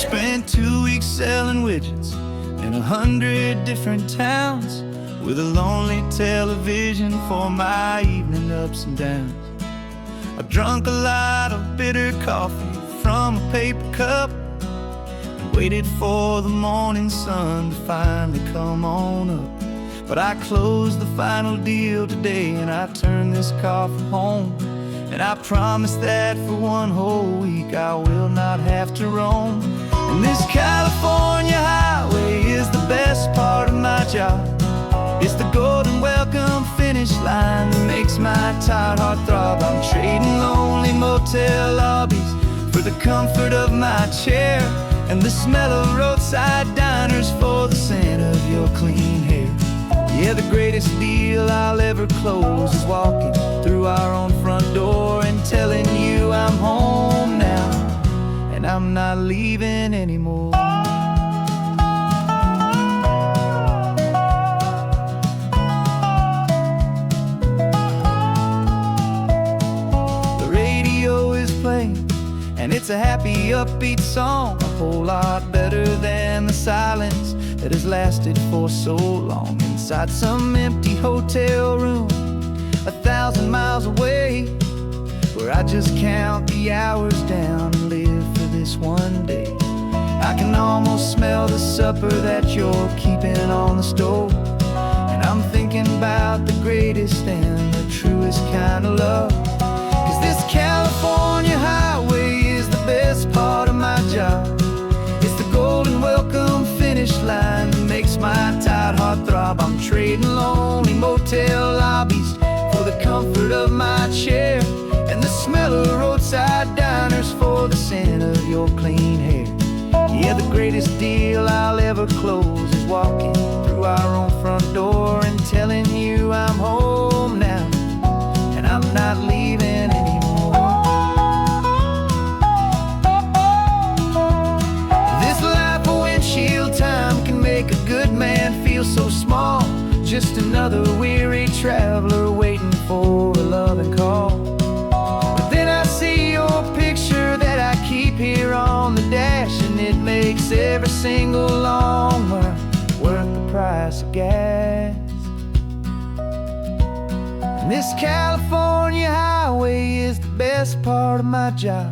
Spent 2 weeks selling widgets in 100 different towns, with a lonely television for my evening ups and downs. I drunk a lot of bitter coffee from a paper cup and waited for the morning sun to finally come on up. But I closed the final deal today and I turned this car from home. And I promise that for one whole week I will not have to roam. And this California highway is the best part of my job. It's the golden welcome finish line that makes my tired heart throb. I'm trading lonely motel lobbies for the comfort of my chair and the smell of roadside diners for the scent of your clean hair. Yeah, the greatest deal I'll ever close is walking through our own front door and telling you I'm home now, and I'm not leaving anymore. The radio is playing, and it's a happy, upbeat song, a whole lot better than the silence that has lasted for so long. Inside some empty hotel room 1,000 miles away, where I just count the hours down and live for this one day. I can almost smell the supper that you're keeping on the stove, and I'm thinking about the greatest and the truest kind of love. 'Cause this California highway is the best part of my job. It's the golden welcome finish line that makes my tired heart throb. I'm trading lonely motel lobbies for the comfort of my chair and the smell of roadside diners for the scent of your clean hair. Yeah, the greatest deal I'll ever close is walking through our own front door and telling you I'm home now, and I'm not leaving anymore. This life of windshield time can make a good man feel so small, just another weary traveler waiting for a loving call. But then I see your picture that I keep here on the dash, and it makes every single long mile worth the price of gas. And this California highway is the best part of my job.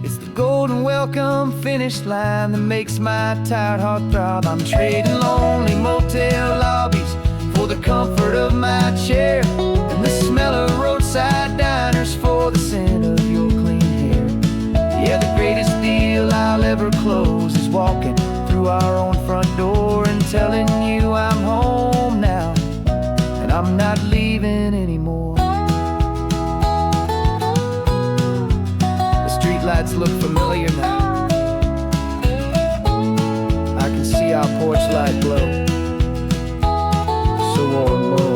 It's the golden welcome finish line that makes my tired heart throb. I'm trading lonely motel lobbies for the comfort of my chair and the smell of roadside diners for the scent of your clean hair. Yeah, the greatest deal I'll ever close is walking through our own front door and telling you I'm home now, and I'm not leaving anymore. The streetlights look familiar now. I can see our porch light glow, so warm, low.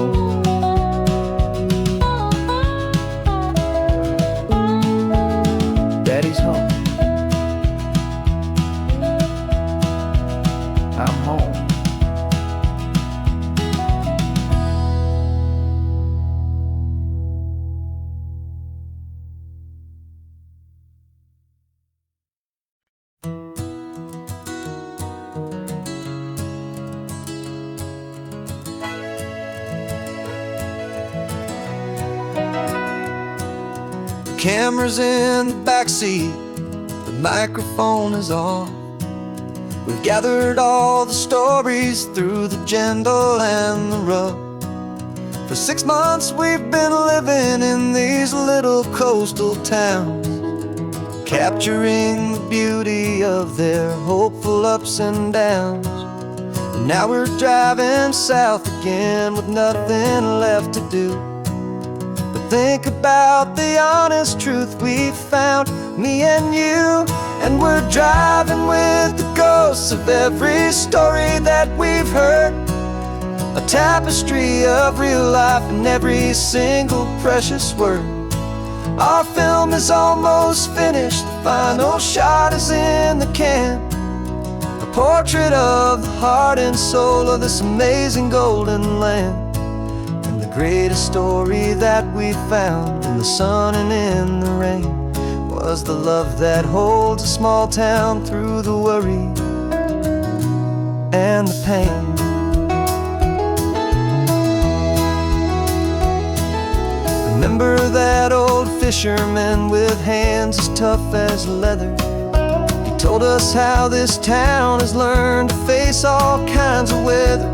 Daddy's home. I'm home. Camera's in the backseat, the microphone is on. We've gathered all the stories through the gentle and the rough. For 6 months we've been living in these little coastal towns, capturing the beauty of their hopeful ups and downs. And now we're driving south again with nothing left to do. Think about the honest truth we found, me and you. And we're driving with the ghosts of every story that we've heard, a tapestry of real life in every single precious word. Our film is almost finished, the final shot is in the can, a portrait of the heart and soul of this amazing golden land. Greatest story that we found in the sun and in the rain. was the love that holds a small town through the worry and the pain. Remember that old fisherman with hands as tough as leather? He told us how this town has learned to face all kinds of weather.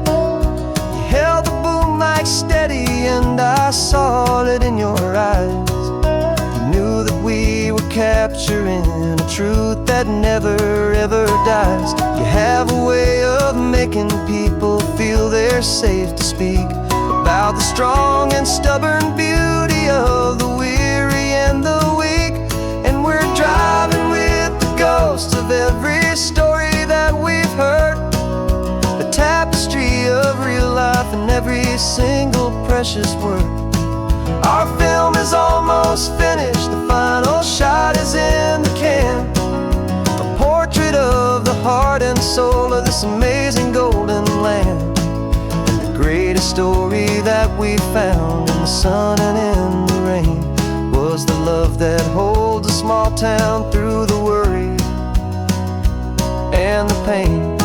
You held the boom mic steady and I saw it in your eyes. You knew that we were capturing a truth that never ever dies. You have a way of making people feel they're safe to speak about the strong and stubborn beauty of the weary and the weak. And we're driving with the ghosts of every story that we've heard, a tapestry of real life in every single precious word. Our film is almost finished, the final shot is in the can, a portrait of the heart and soul of this amazing golden land. Greatest story that we found in the sun and in the rain was the love that holds a small town through the worry and the pain.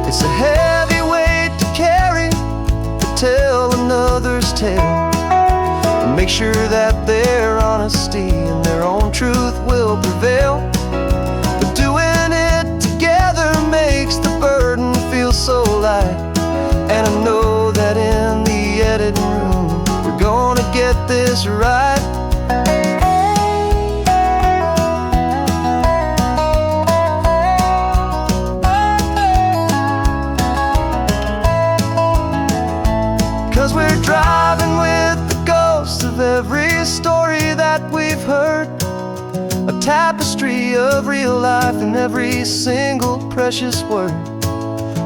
It's a heavy weight to carry, to tell another's tale, and make sure that their honesty and their own truth will prevail. But doing it together makes the burden feel so light. And I know that in the editing room we're gonna get this right. Cause we're driving with the ghosts of every story that we've heard, a tapestry of real life in every single precious word.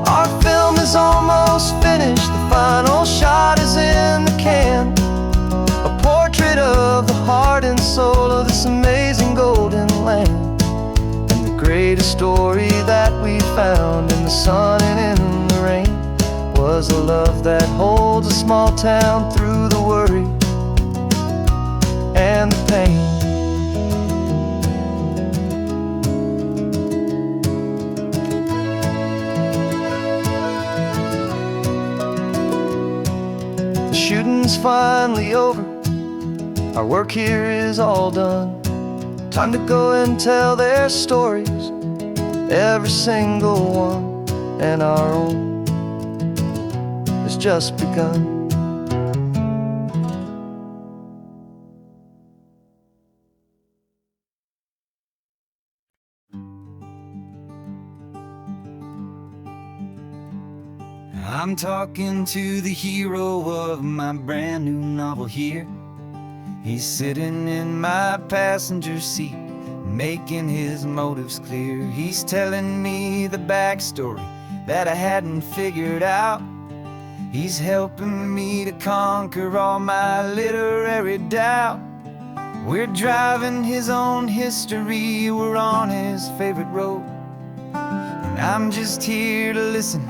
Our film is almost finished, the final shot is in the can, a portrait of the heart and soul of this amazing golden land. And the greatest story that we found in the sun and in the rain was a love that holds a small town through the worry and the pain. Shooting's finally over, our work here is all done. Time to go and tell their stories, every single one, and our own has just begun. I'm talking to the hero of my brand new novel here. He's sitting in my passenger seat, making his motives clear. He's telling me the backstory that I hadn't figured out. He's helping me to conquer all my literary doubt. We're driving his own history, we're on his favorite road, and I'm just here to listen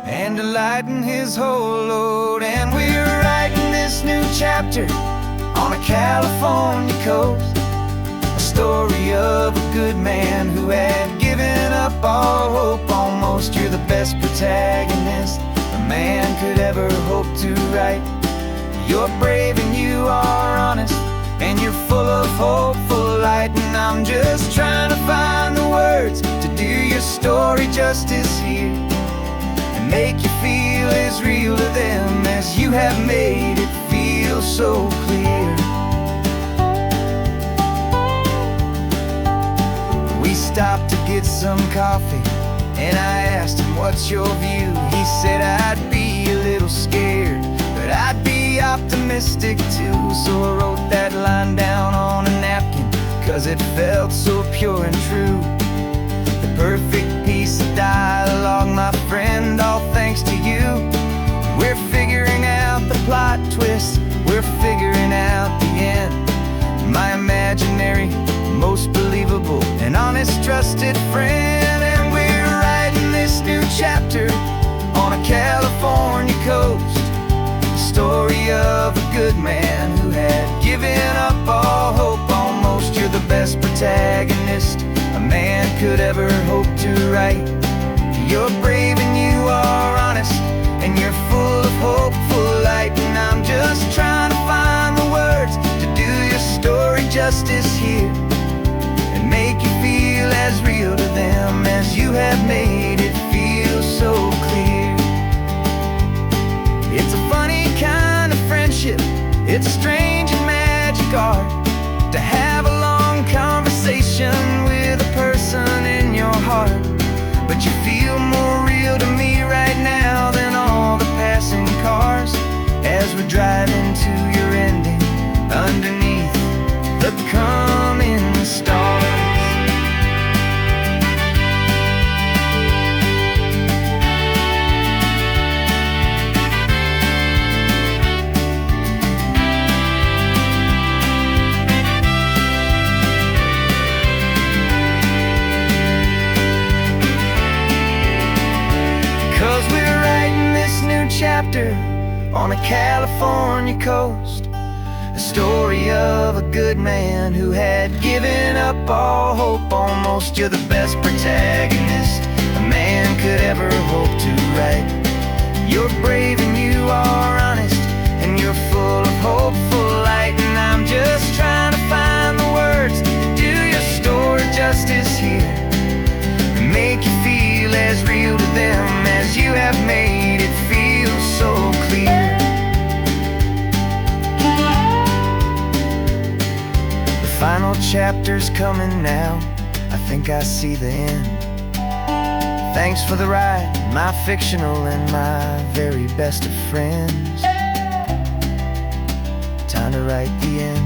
and to lighten his whole load. And we're writing this new chapter on a California coast, a story of a good man who had given up all hope almost. You're the best protagonist a man could ever hope to write. You're brave and you are honest, and you're full of hopeful light. And I'm just trying to find the words to do your story justice here, make you feel as real to them as you have made it feel so clear. We stopped to get some coffee, and I asked him, what's your view? He said, I'd be a little scared, but I'd be optimistic too. So I wrote that line down on a napkin, cause it felt so pure and true. The perfect piece of dialogue, my friend, all thanks to you. We're figuring out the plot twist, we're figuring out the end. My imaginary, most believable and honest trusted friend. And we're writing this new chapter on a California coast, the story of a good man who had given up all hope almost. protagonist a man could ever hope to write. You're brave and you are honest, and you're full of hopeful light. And I'm just trying to find the words to do your story justice here, and make you feel as real to them as you have made it feel so clear. It's a funny kind of friendship, it's a strange and magic art to have a long conversation with a person in your heart. But you feel more real to me right now than all the passing cars, as we're driving to your ending underneath the coming stars. 'Cause we're writing this new chapter on the California coast, a story of a good man who had given up all hope almost. You're the best protagonist a man could ever hope to write. You're brave and you are honest, and you're full of hopeful light. And I'm just trying to find the words to do your story justice here, and make you feel as real to them as you have made it feel so clear. The final chapter's coming now, I think I see the end. Thanks for the ride, my fictional and my very best of friends. Time to write the end.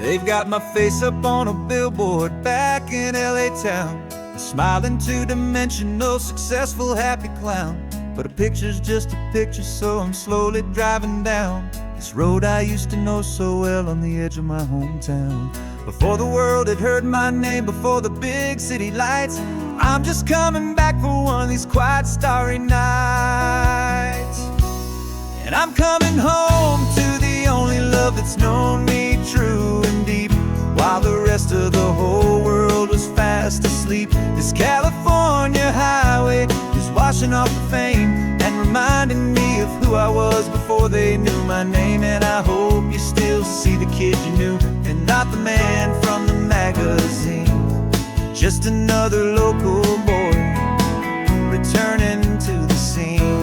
They've got my face up on a billboard back in LA town, a smiling two-dimensional, successful, happy clown. But a picture's just a picture, so I'm slowly driving down this road I used to know so well on the edge of my hometown. Before the world had heard my name, before the big city lights, I'm just coming back for one of these quiet, starry nights. And I'm coming home to the only love that's known me true and deep, while the rest of the whole world was fast asleep. This California highway is washing off the fame and reminding me of who I was before they knew my name. And I hope you still see the kid you knew, and not the man from the magazine. Just another local boy returning to the scene.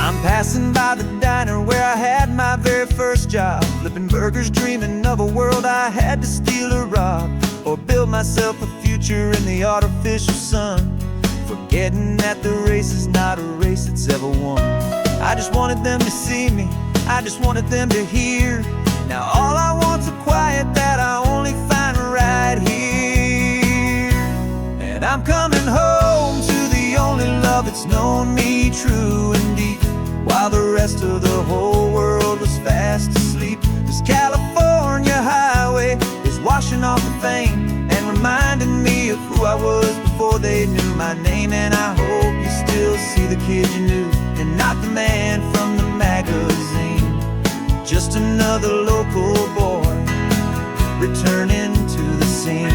I'm passing by the diner where I had my very first job, flipping burgers, dreaming of a world I had to steal or rob, or build myself a future in the artificial sun, forgetting that the race is not a race that's ever won. I just wanted them to see me, I just wanted them to hear. Now all I want's a quiet that I only find right here. And I'm coming home to the only love that's known me true and deep, while the rest of the whole world was fast asleep. This California highway is washing off the fame and reminding me of who I was before they knew my name. And I hope you still see the kid you knew, and not the man from the magazine. Just another local boy returning to the scene.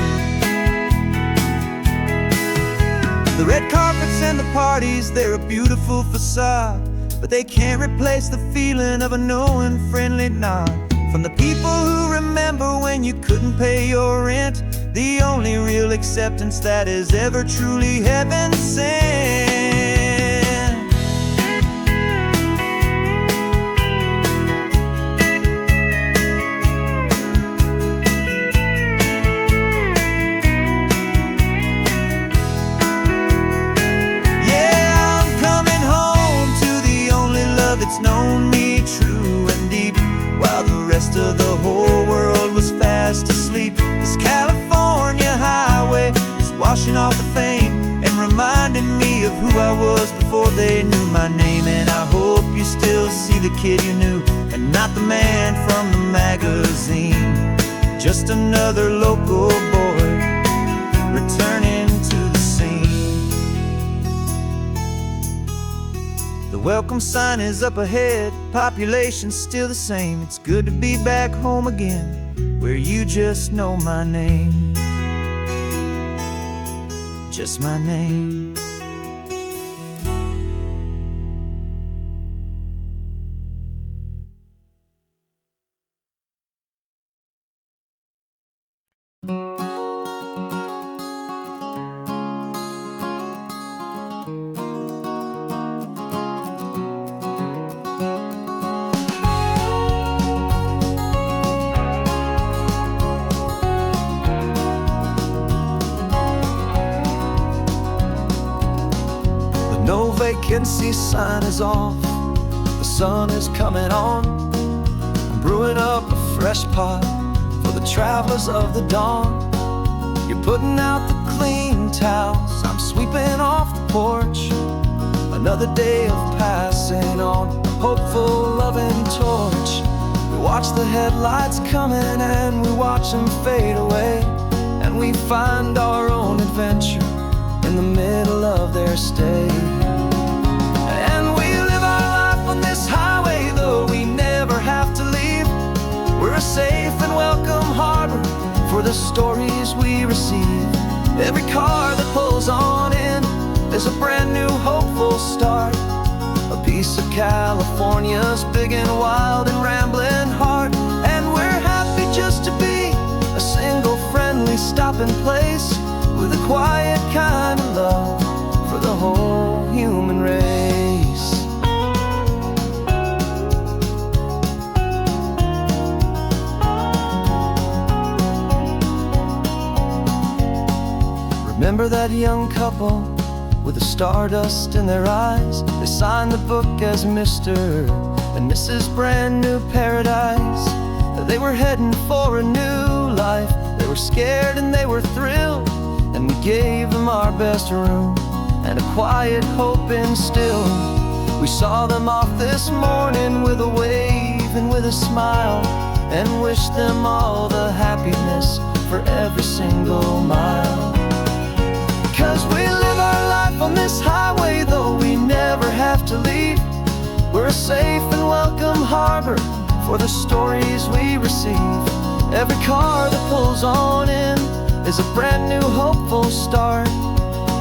The red carpets and the parties, they're a beautiful facade, but they can't replace the feeling of a knowing, friendly nod from the people who remember when you couldn't pay your rent, the only real acceptance that is ever truly heaven sent. It's known me true and deep, while the rest of the whole world was fast asleep. This California highway is washing off the fame and reminding me of who I was before before they knew my name. And I hope you still see the kid you knew, and not the man from the magazine. Just another local boy returning to the scene. The welcome sign is up ahead, population's still the same. It's good to be back home again, where you just know my name. Just my name. No vacancy sign is off, the sun is coming on. I'm brewing up a fresh pot for the travelers of the dawn. You're putting out the clean towels, I'm sweeping off the porch. Another day of passing on a hopeful, loving torch. We watch the headlights coming and we watch them fade away, and we find our own adventure in the middle of their stay. And we live our life on this highway, though we never have to leave. We're a safe and welcome harbor for the stories we receive. Every car that pulls on in is a brand new hopeful start, a piece of California's big and wild and rambling heart. And we're happy just to be a single friendly stopping place, with a quiet kind of love for the whole human race. Remember that young couple with the stardust in their eyes? They signed the book as Mr. and Mrs. Brand New Paradise. They were heading for a new life. They were scared and they were thrilled, and we gave them our best room and a quiet hope instilled. We saw them off this morning with a wave and with a smile, and wished them all the happiness for every single mile. 'Cause we live our life on this highway, though we never have to leave. We're a safe and welcome harbor for the stories we receive. Every car that pulls on in is a brand new hopeful start,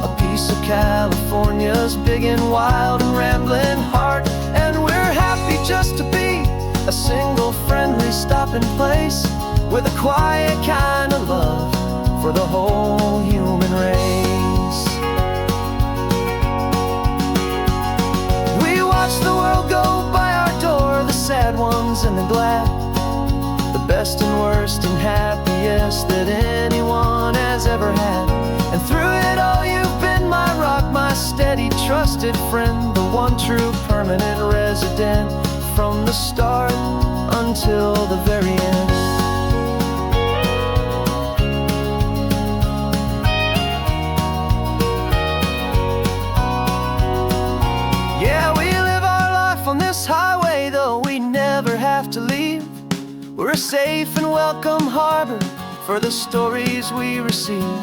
a piece of California's big and wild and rambling heart. And we're happy just to be a single friendly stopping place, with a quiet kind of love for the whole human race. We watch the world go by our door, the sad ones and the glad, the best and worst and happiest that anyone has ever had. And through it all you've been my rock, my steady trusted friend, the one true permanent resident, from the start until the very end. Yeah, we live our life on this highway, though we never have to leave. We're a safe and welcome harbor for the stories we receive.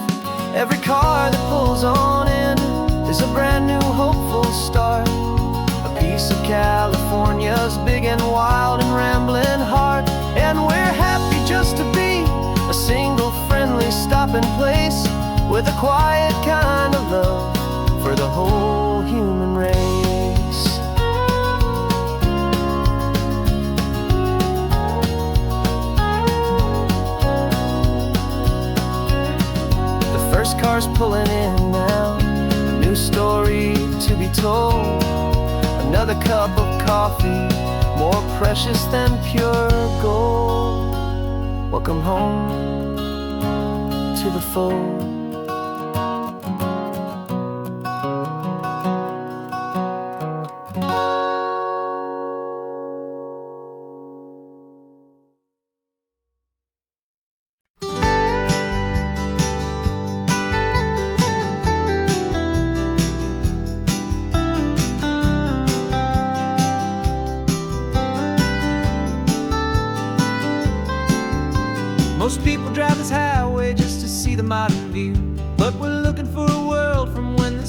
Every car that pulls on in is a brand new hopeful start, a piece of California's big and wild and rambling heart. And we're happy just to be a single friendly stopping place, with a quiet kind of love for the whole human race. Cars pulling in now, a new story to be told. Another cup of coffee, more precious than pure gold. Welcome home to the fold.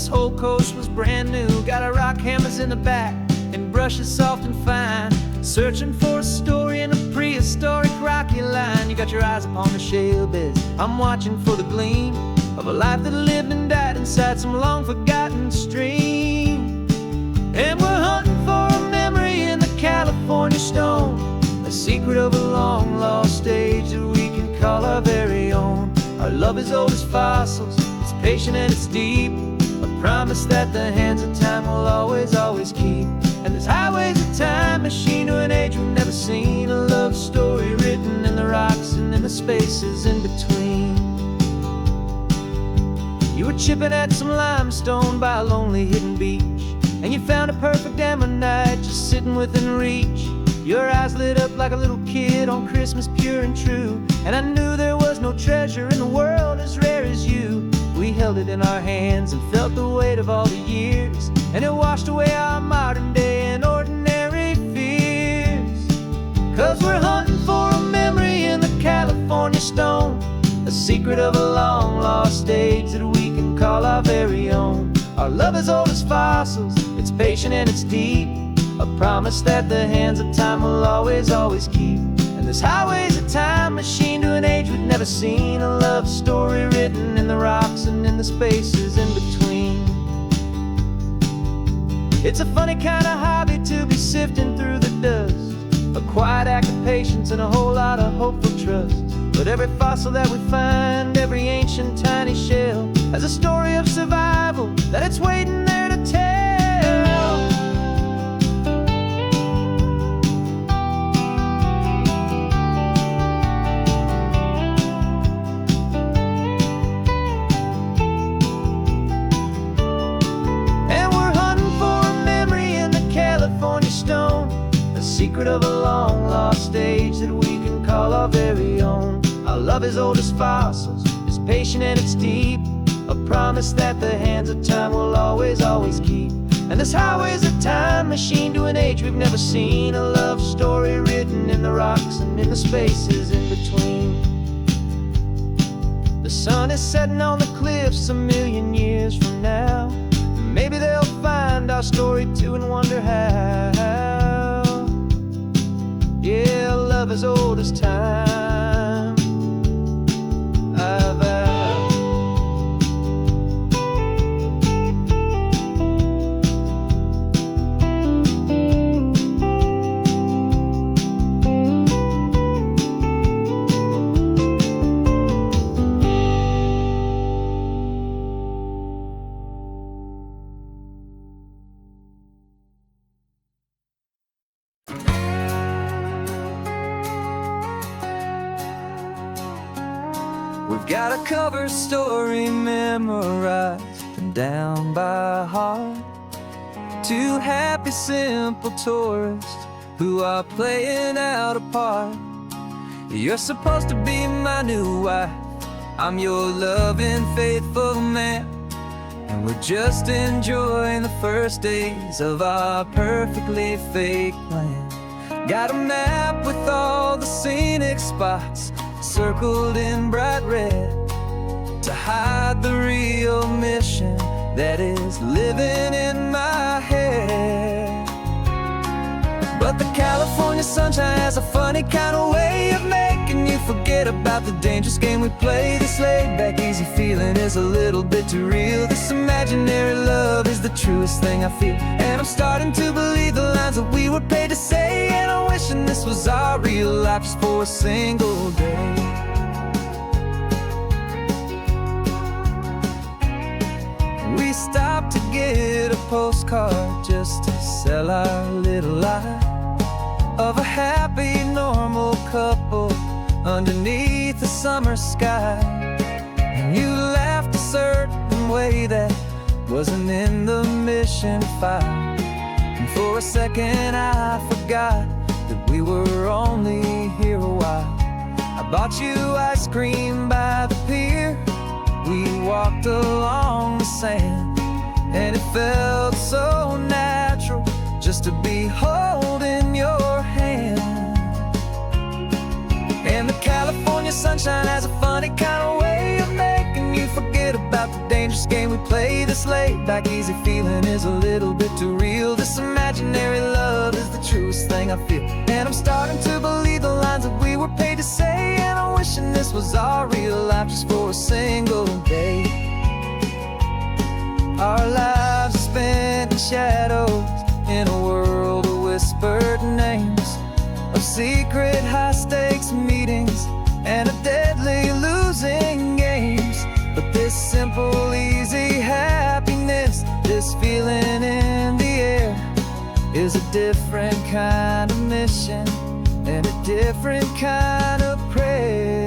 this whole coast was brand new. Got our rock hammers in the back and brushes soft and fine, searching for a story in a prehistoric rocky line. You got your eyes upon the shale beds, I'm watching for the gleam of a life that lived and died inside some long forgotten stream. And we're hunting for a memory in the California stone, a secret of a long lost age that we can call our very own. Our love is old as fossils, it's patient and it's deep, a promise that the hands of time will always, always keep. And this highway's a time machine to an age we've never seen, a love story written in the rocks and in the spaces in between. You were chipping at some limestone by a lonely hidden beach, and you found a perfect ammonite just sitting within reach. Your eyes lit up like a little kid on Christmas, pure and true, and I knew there was no treasure in the world as rare as you. We held it in our hands and felt the weight of all the years, and it washed away our modern day and ordinary fears. 'Cause we're hunting for a memory in the California stone, a secret of a long lost age that we can call our very own. Our love is old as fossils, it's patient and it's deep, a promise that the hands of time will always, always keep. And this highway's a time machine to an age we've never seen, a love story written in the rocks and in the spaces in between. It's a funny kind of hobby to be sifting through the dust, a quiet act of patience and a whole lot of hopeful trust. But every fossil that we find, every ancient tiny shell, has a story of survival that it's waiting there to tell. Secret of a long lost age that we can call our very own. Our love is old as fossils, it's patient and it's deep, a promise that the hands of time will always, always keep. And this highway's a time machine to an age we've never seen, a love story written in the rocks and in the spaces in between. The sun is setting on the cliffs a million years from now, maybe they'll find our story too and wonder how. Yeah, love is old as time, I vow. We've got a cover story memorized and down by heart, two happy simple tourists who are playing out a part. You're supposed to be my new wife, I'm your loving faithful man, and we're just enjoying the first days of our perfectly fake plan. Got a map with all the scenic spots circled in bright red to hide the real mission that is living in my head. But the California sunshine has a funny kind of way of making you forget about the dangerous game we play. This laid back easy feeling is a little bit too real. This imaginary love is the truest thing I feel, and I'm starting to believe the lines that we were paid to say. And I'm wishing this was our real life just for a single day. We stopped to get a postcard just to sell our little lie of a happy, normal couple underneath the summer sky. And you laughed a certain way that wasn't in the mission file, and for a second I forgot that we were only here a while. I bought you ice cream by the pier, we walked along the sand, and it felt so natural just to be holding your hand. And the California sunshine has a funny kind of way of making you forget about about the dangerous game we play. This laid back easy feeling is a little bit too real. This imaginary love is the truest thing I feel. And I'm starting to believe the lines that we were paid to say. And I'm wishing this was our real life just for a single day. Our lives are spent in shadows, in a world of whispered names, of secret high-stakes meetings and of deadly losing games. But this simple, easy happiness, this feeling in the air, is a different kind of mission and a different kind of prayer.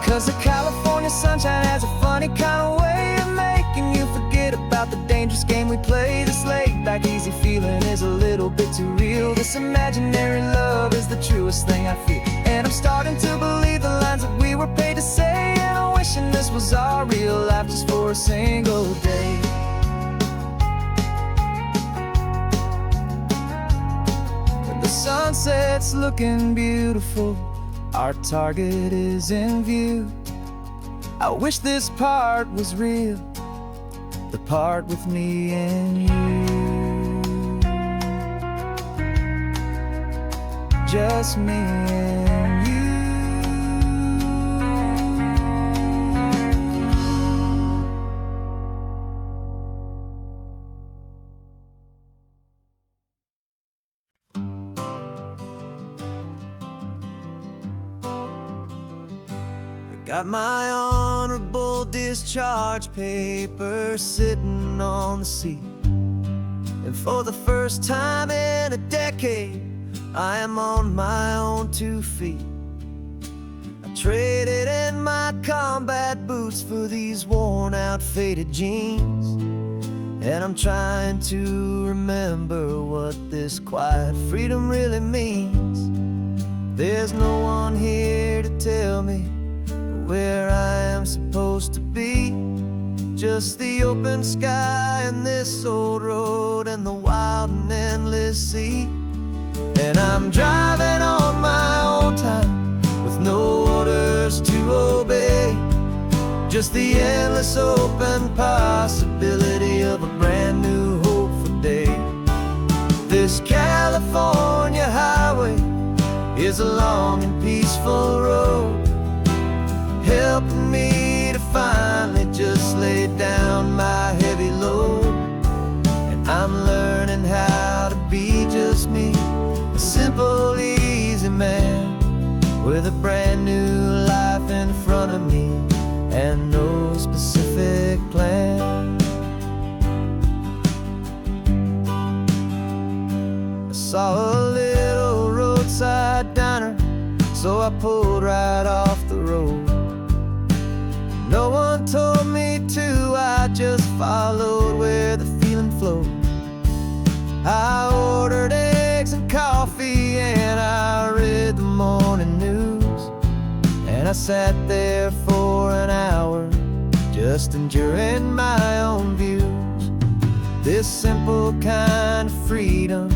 'Cause the California sunshine has a funny kind of way of making you forget about the dangerous game we play. This laid back easy feeling is a little bit too real. This imaginary love is the truest thing I feel. And I'm starting to believe the lines that we were paid to say. And I'm wishing this was our real life just for a single day. When the sunset's looking beautiful, our target is in view. I wish this part was real, the part with me and you. Just me and you. Got my honorable discharge paper sitting on the seat. And for the first time in a decade, I am on my own 2 feet. I traded in my combat boots for these worn out faded jeans. And I'm trying to remember what this quiet freedom really means. There's no one here to tell me where I am supposed to be. Just the open sky and this old road and the wild and endless sea. And I'm driving on my own time with no orders to obey. Just the endless open possibility of a brand new hopeful day. This California highway is a long and peaceful road, helping me to finally just lay down my heavy load. And I'm learning how to be just me, a simple, easy man with a brand new life in front of me and no specific plan. I saw a little roadside diner, so I pulled right off the road. No one told me to, I just followed where the feeling flowed. I ordered eggs and coffee and I read the morning news. And I sat there for an hour, just enduring my own views. This simple kind of freedom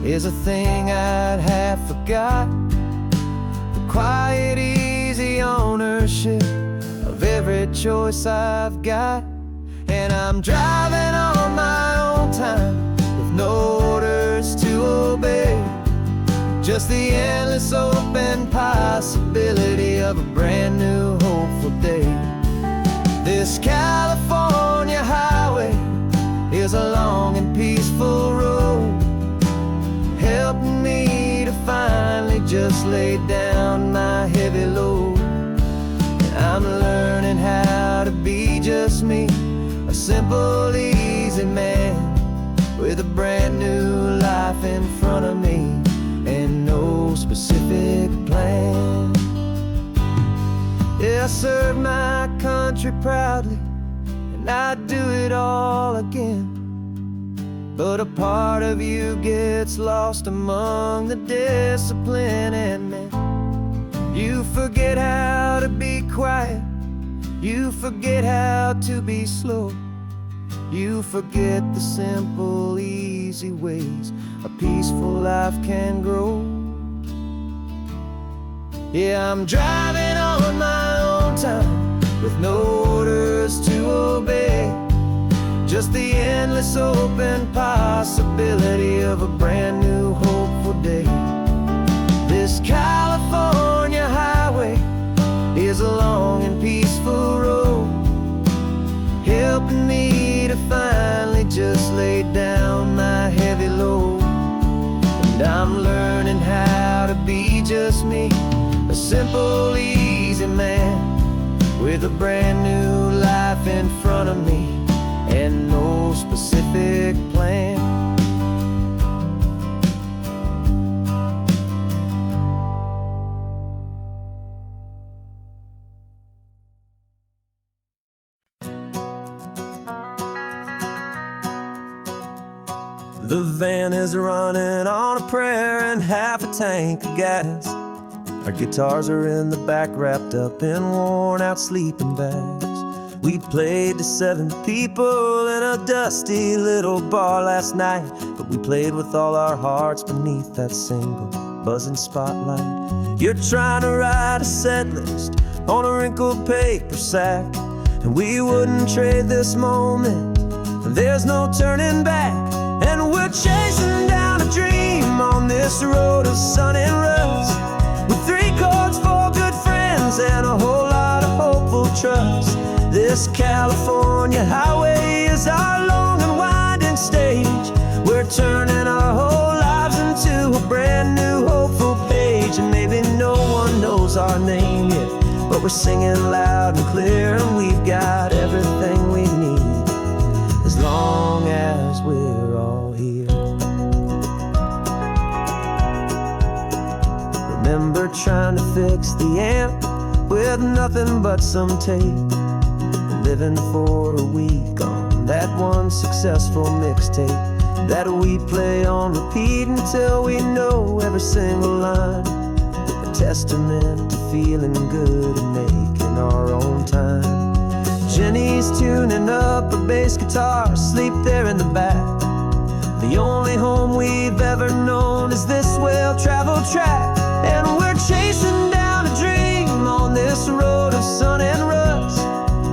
is a thing I'd have forgot. The quiet, easy ownership of every choice I've got. And I'm driving on my own time with no orders to obey. Just the endless open possibility of a brand new hopeful day. This California highway is a long and peaceful road, helping me to finally just lay down my heavy load. I'm learning how to be just me, a simple, easy man with a brand new life in front of me and no specific plan. Yeah, I served my country proudly and I'd do it all again. But a part of you gets lost among the discipline and men. You forget how to be quiet, you forget how to be slow. You forget the simple, easy ways a peaceful life can grow. Yeah, I'm driving on my own time with no orders to obey. Just the endless open possibility of a brand new hopeful day. This California highway is a long and peaceful road, helping me to finally just lay down my heavy load. And I'm learning how to be just me, a simple, easy man with a brand new life in front of me and no specific plan. The van is running on a prayer and half a tank of gas. Our guitars are in the back, wrapped up in worn-out sleeping bags. We played to 7 people in a dusty little bar last night, but we played with all our hearts beneath that single buzzing spotlight. You're trying to write a set list on a wrinkled paper sack, and we wouldn't trade this moment. There's no turning back, and we're chasing down a dream on this road of sun and rust, with 3 chords, 4 good friends, and a whole lot of hopeful trust. This California highway is our long and winding stage. We're turning our whole lives into a brand new hopeful page. And maybe no one knows our name yet, but we're singing loud and clear, and we've got everything we need as long as we're all here. Remember trying to fix the amp with nothing but some tape, living for a week on that one successful mixtape that we play on repeat until we know every single line. A testament to feeling good and making our own time. Jenny's tuning up her bass guitar, asleep there in the back. The only home we've ever known is this well-traveled track, and we're chasing down a dream on this road of sun and rust,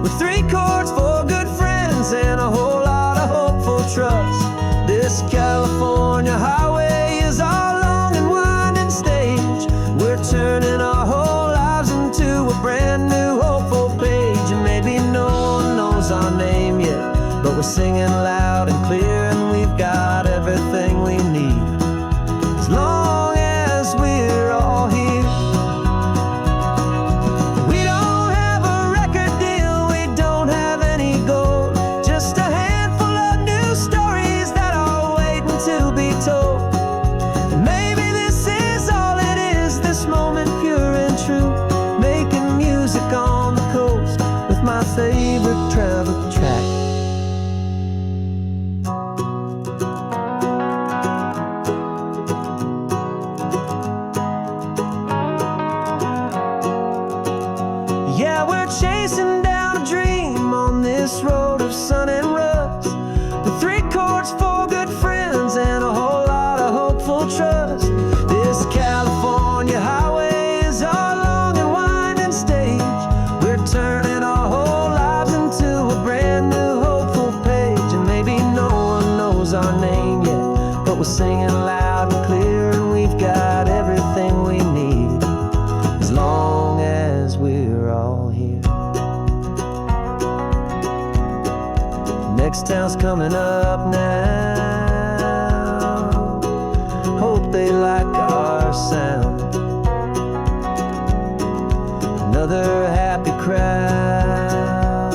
with 3 chords, 4 good friends, and a whole lot of hopeful trust. This California highway is our long and winding stage. We're turning our whole lives into a brand new hopeful page. And maybe no one knows our name yet, but we're singing loud and clear, and we've got everything we need as long as we're all here. My favorite travel track. Yeah, we're chasing down a dream on this road of sun and rust, with 3 chords, 4 good friends, and a whole lot of hopeful trust. This California highway is our long and winding stage. We're turning our whole lives into a brand new hopeful page. And maybe no one knows our name yet, but we're singing loud and clear, and we've got everything we need as long as we're all here. Next town's coming up now, hope they like our sound. Another happy crowd,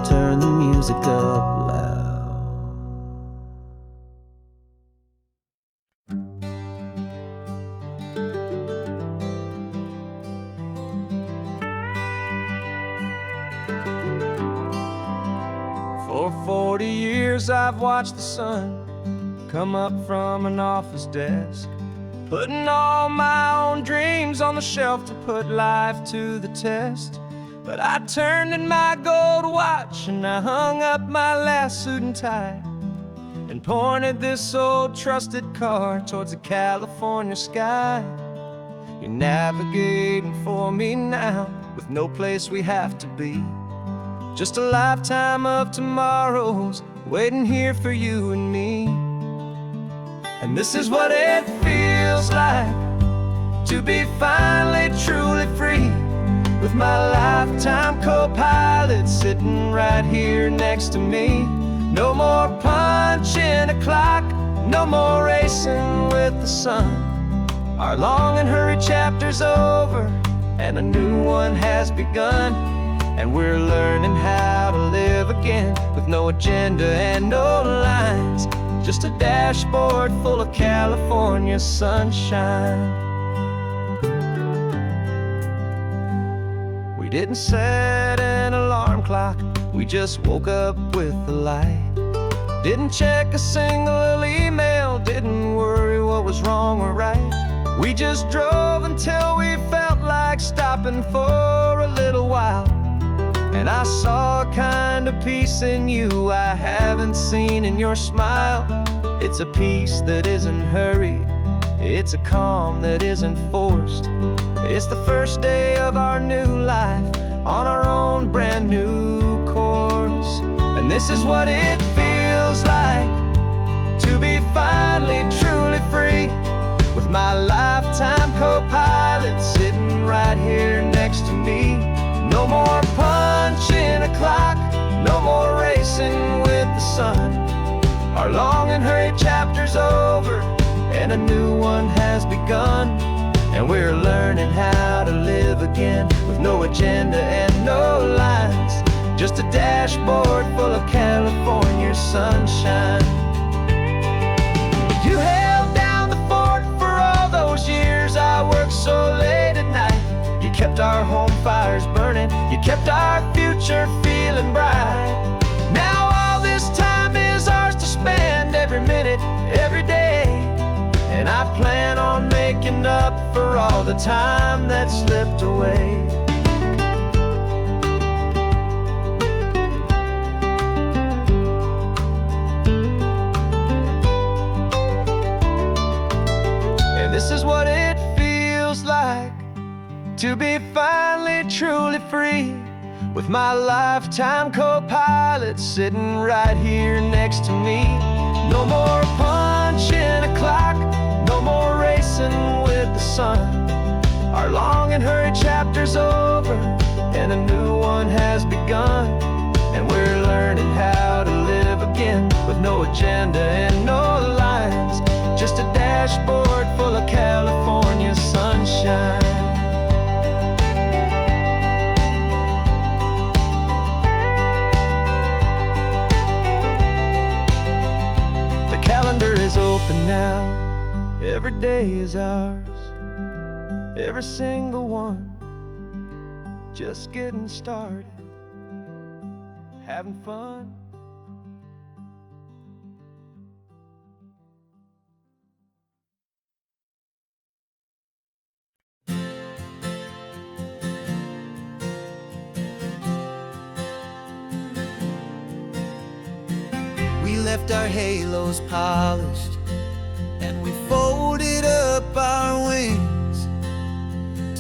turn the music up loud. For 40 years I've watched the sun come up from an office desk, putting all my own dreams on the shelf to put life to the test. But I turned in my gold watch and I hung up my last suit and tie, and pointed this old trusted car towards the California sky. You're navigating for me now, with no place we have to be. Just a lifetime of tomorrows waiting here for you and me. And this is what it feels like to be finally truly free, with my lifetime co-pilot sitting right here next to me. No more punching a clock, no more racing with the sun. Our long and hurried chapter's over, and a new one has begun. And we're learning how to live again, with no agenda and no lines, just a dashboard full of California sunshine. We didn't set an alarm clock, we just woke up with the light. Didn't check a single email, didn't worry what was wrong or right. We just drove until we felt like stopping for a little while. And I saw a kind of peace in you I haven't seen in your smile. It's a peace that isn't hurried, it's a calm that isn't forced. It's the first day of our new life, on our own brand new course. And this is what it feels like to be finally truly free, with my lifetime co-pilot sitting right here next to me. No more punching a clock, no more racing with the sun. Our long and hurried chapter's over, and a new one has begun. And we're learning how to live again, with no agenda and no lines, just a dashboard full of California sunshine. You held down the fort for all those years I worked so late at night. You kept our home fires burning, you kept our future feeling bright. Now all this time is ours to spend, every minute, every day. And I plan on making up for all the time that slipped away. And this is what it feels like to be finally truly free, with my lifetime co-pilot sitting right here next to me. No more punching a clock, no more racing with the sun. Our long and hurried chapter's over, and a new one has begun. And we're learning how to live again, with no agenda and no lines, just a dashboard full of California sunshine. Is open now, every day is ours, every single one, just getting started, having fun. We left our halos polished, and we folded up our wings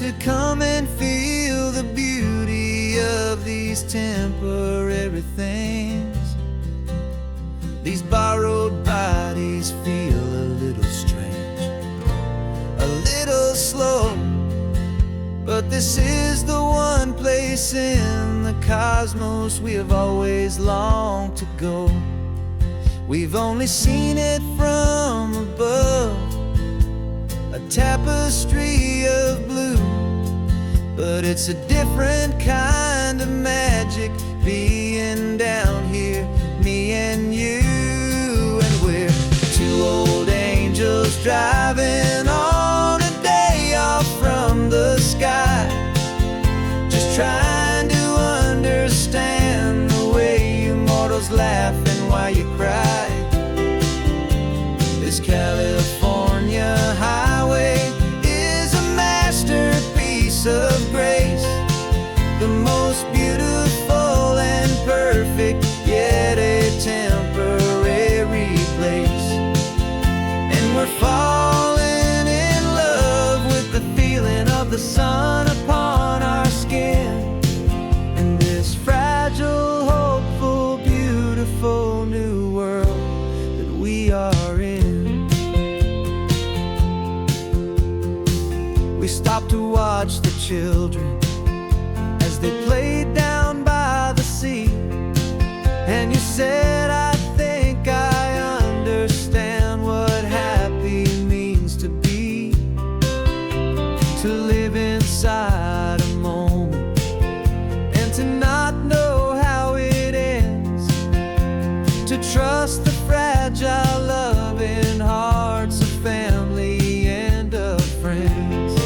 to come and feel the beauty of these temporary things. These borrowed bodies feel a little strange, a little slow, but this is the one place in the cosmos we have always longed to go. We've only seen it from above, a tapestry of blue, but it's a different kind of magic being down here, me and you. And we're two old angels driving on a day off from the sky, just trying to understand the way you mortals laugh and why you cry. This California highway is a masterpiece of grace, the most beautiful and perfect, yet a temporary place. And we're falling We stopped to watch the children as they played down by the sea. And you said, I think I understand what happy means to be. To live inside a moment and to not know how it ends. To trust the fragile loving hearts of family and of friends.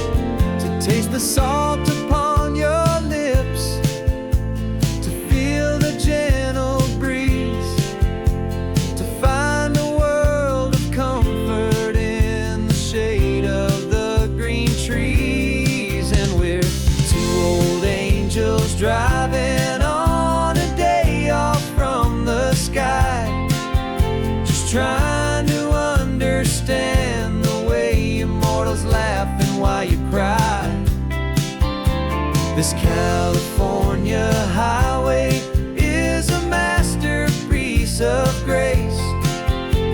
To taste the salt upon your lips, to feel the gentle breeze, to find a world of comfort in the shade of the green trees. And we're two old angels driving on a day off from the sky, just trying to understand the way immortals laugh and why you cry. This California highway is a masterpiece of grace,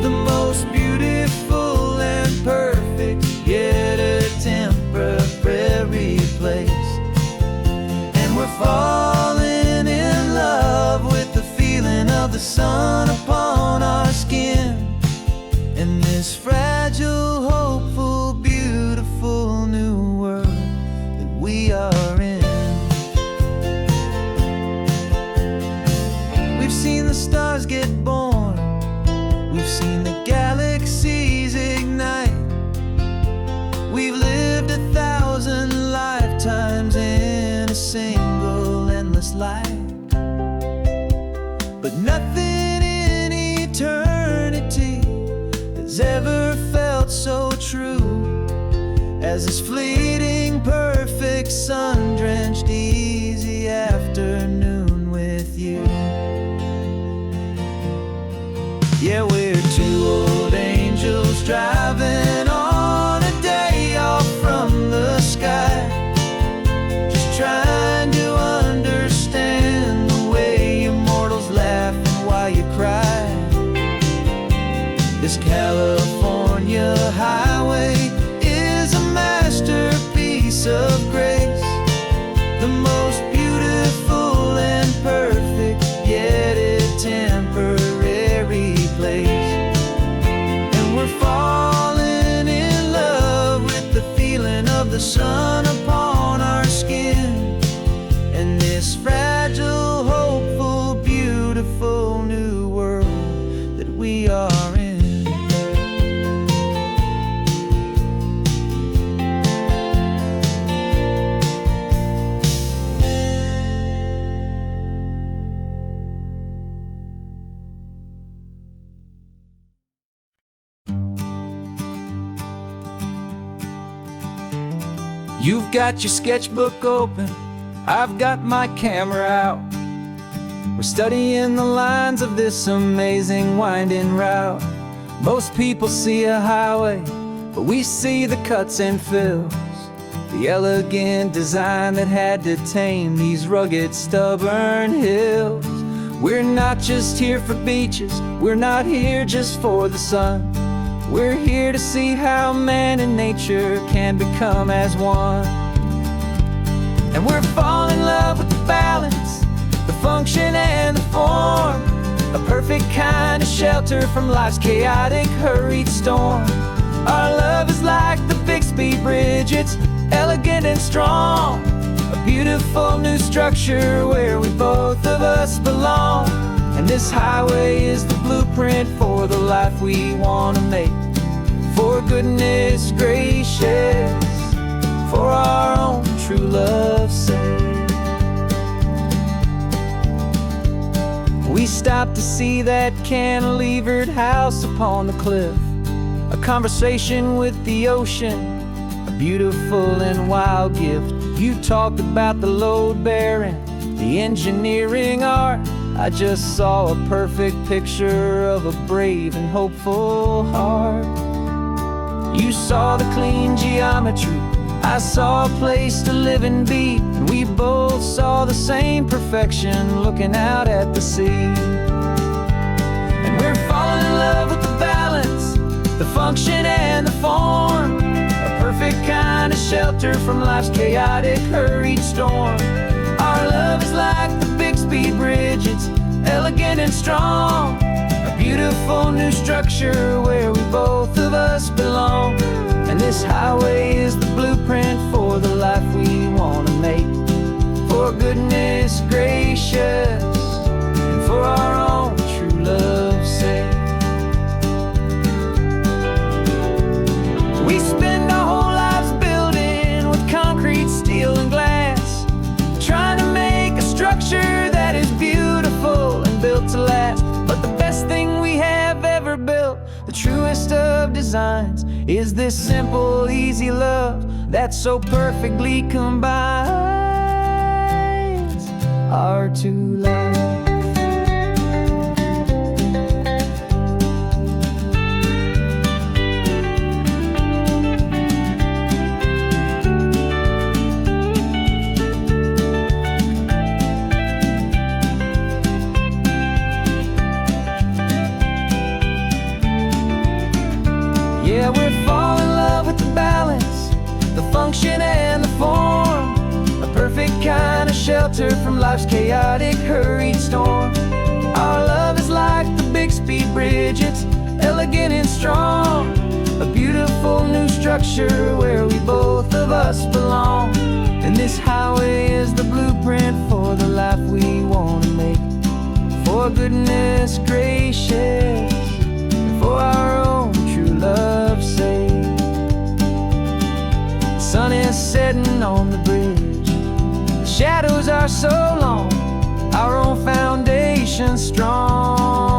the most beautiful and perfect, yet a temporary place. And we're falling in love with the feeling of the sun upon our skin, in this fragile, hopeful, beautiful new world that we are in. We've seen the stars get born, we've seen the galaxies ignite. We've lived 1,000 lifetimes in a single endless life. But nothing in eternity has ever felt so true as this fleeting, perfect, sun-drenched, easy afternoon with you. Yeah, we're two old angels driving on a day off from the sky, just trying to understand the way immortals laugh and why you cry. This California highway is a masterpiece of grace, the most beautiful and perfect, yet a temporary place. And we're falling in love with the feeling of the sun upon our skin, and this fragile, hopeful, beautiful new world that we are in. You've got your sketchbook open, I've got my camera out. We're studying the lines of this amazing winding route. Most people see a highway, but we see the cuts and fills, the elegant design that had to tame these rugged, stubborn hills. We're not just here for beaches, we're not here just for the sun. We're here to see how man and nature can become as one. And we're falling in love with the balance, the function and the form, a perfect kind of shelter from life's chaotic, hurried storm. Our love is like the Bixby Bridge, it's elegant and strong, a beautiful new structure where we both of us belong. And this highway is the blueprint for the life we want to make. For goodness gracious, for our own true love's sake. We stopped to see that cantilevered house upon the cliff, a conversation with the ocean, a beautiful and wild gift. You talked about the load bearing, the engineering art. I just saw a perfect picture of a brave and hopeful heart. You saw the clean geometry, I saw a place to live and be, and we both saw the same perfection looking out at the sea. And we're falling in love with the balance, the function and the form, a perfect kind of shelter from life's chaotic, hurried storm. Our love is like the big speed bridge, it's elegant and strong. A beautiful new structure where we both of us belong. And this highway is the blueprint for the life we want to make. For goodness gracious, and for our own true love's sake. We spend our whole lives building with concrete, steel, and glass, trying to make a structure that is beautiful and built to last. But the best thing we have ever built, the truest of designs, is this simple, easy love that so perfectly combines our two lives. Yeah, we're falling in love with the balance, the function and the form. A perfect kind of shelter from life's chaotic, hurried storm. Our love is like the big speed bridge, it's elegant and strong. A beautiful new structure where we both of us belong. And this highway is the blueprint for the life we want to make. For goodness gracious, for our own true love's sake. The sun is setting on the bridge, the shadows are so long, our own foundation strong,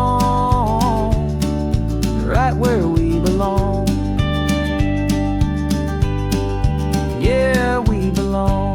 right where we belong. Yeah, we belong.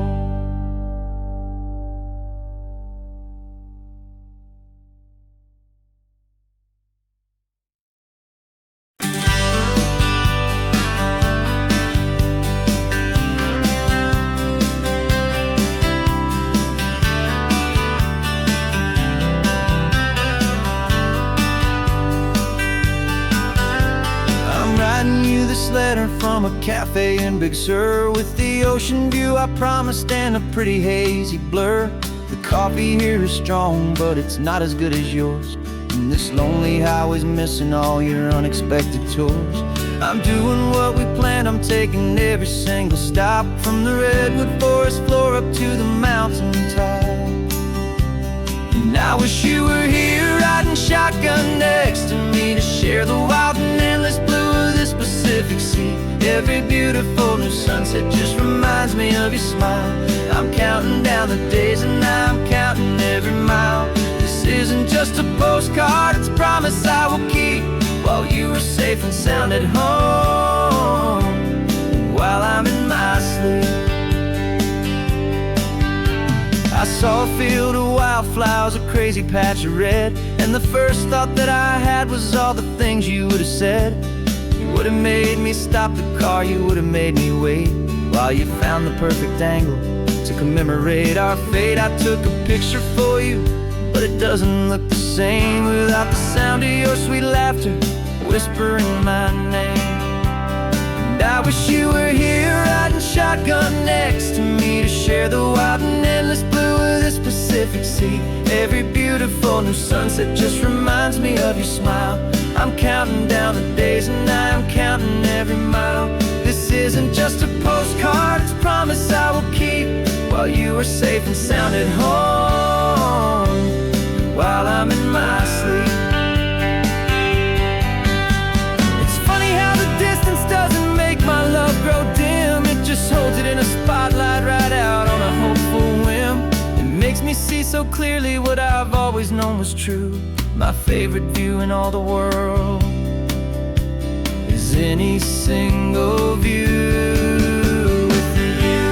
Letter from a cafe in Big Sur, with the ocean view I promised and a pretty hazy blur. The coffee here is strong, but it's not as good as yours. And this lonely highway's missing all your unexpected tours. I'm doing what we planned, I'm taking every single stop, from the redwood forest floor up to the mountain top. And I wish you were here riding shotgun next to me, to share the wild and endless blue of this Pacific Sea. Every beautiful new sunset just reminds me of your smile. I'm counting down the days and I'm counting every mile. This isn't just a postcard, it's a promise I will keep, while you are safe and sound at home, while I'm in my sleep. I saw a field of wildflowers, a crazy patch of red, and the first thought that I had was all the things you would have said. You would have made me stop the car, you would have made me wait, while you found the perfect angle to commemorate our fate. I took a picture for you, but it doesn't look the same without the sound of your sweet laughter whispering my name. And I wish you were here riding shotgun next to me, to share the wild and endless blue of this Pacific Sea. Every beautiful new sunset just reminds me of your smile. I'm counting down the days and I'm counting every mile. This isn't just a postcard, it's a promise I will keep, while you are safe and sound at home, while I'm in my sleep. It's funny how the distance doesn't make my love grow dim, it just holds it in a spotlight right out on a hopeful whim. It makes me see so clearly what I've always known was true. My favorite view in all the world is any single view with you.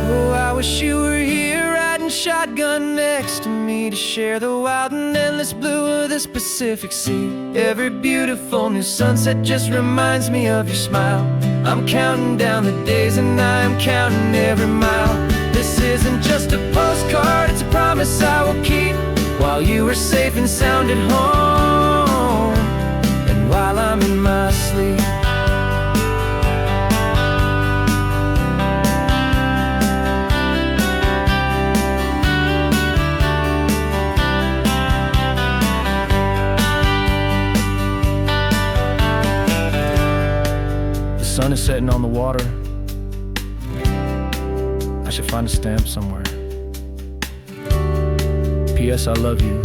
Oh, I wish you were here riding shotgun next to me, to share the wild and endless blue of this Pacific Sea. Every beautiful new sunset just reminds me of your smile. I'm counting down the days and I'm counting every mile. This isn't just a postcard, it's a promise I will keep, while you are safe and sound at home, and while I'm in my sleep. The sun is setting on the water. I should find a stamp somewhere. P.S. I love you.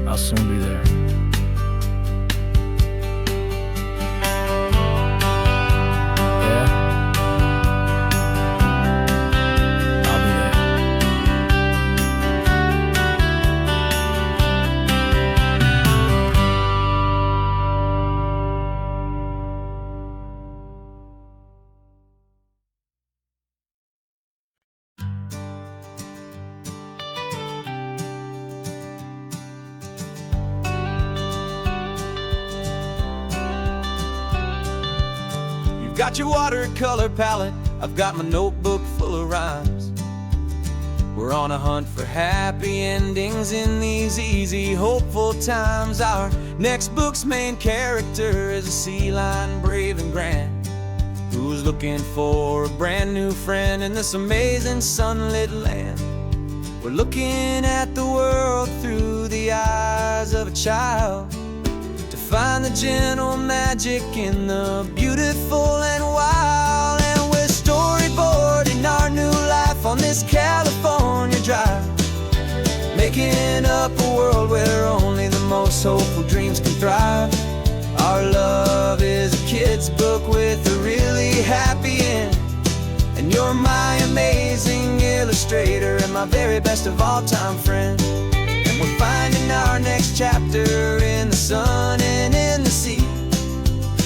I'll soon be there. Yeah? I'll be there. You've got your watercolor palette, I've got my notebook full of rhymes. We're on a hunt for happy endings in these easy, hopeful times. Our next book's main character is a sea lion, brave and grand, who's looking for a brand new friend in this amazing sunlit land. We're looking at the world through the eyes of a child, to find the gentle magic in the beautiful and wild. And we're storyboarding our new life on this California drive, making up a world where only the most hopeful dreams can thrive. Our love is a kid's book with a really happy end, and you're my amazing illustrator and my very best of all time friend. And we're finding our next chapter in the sun and in the sea,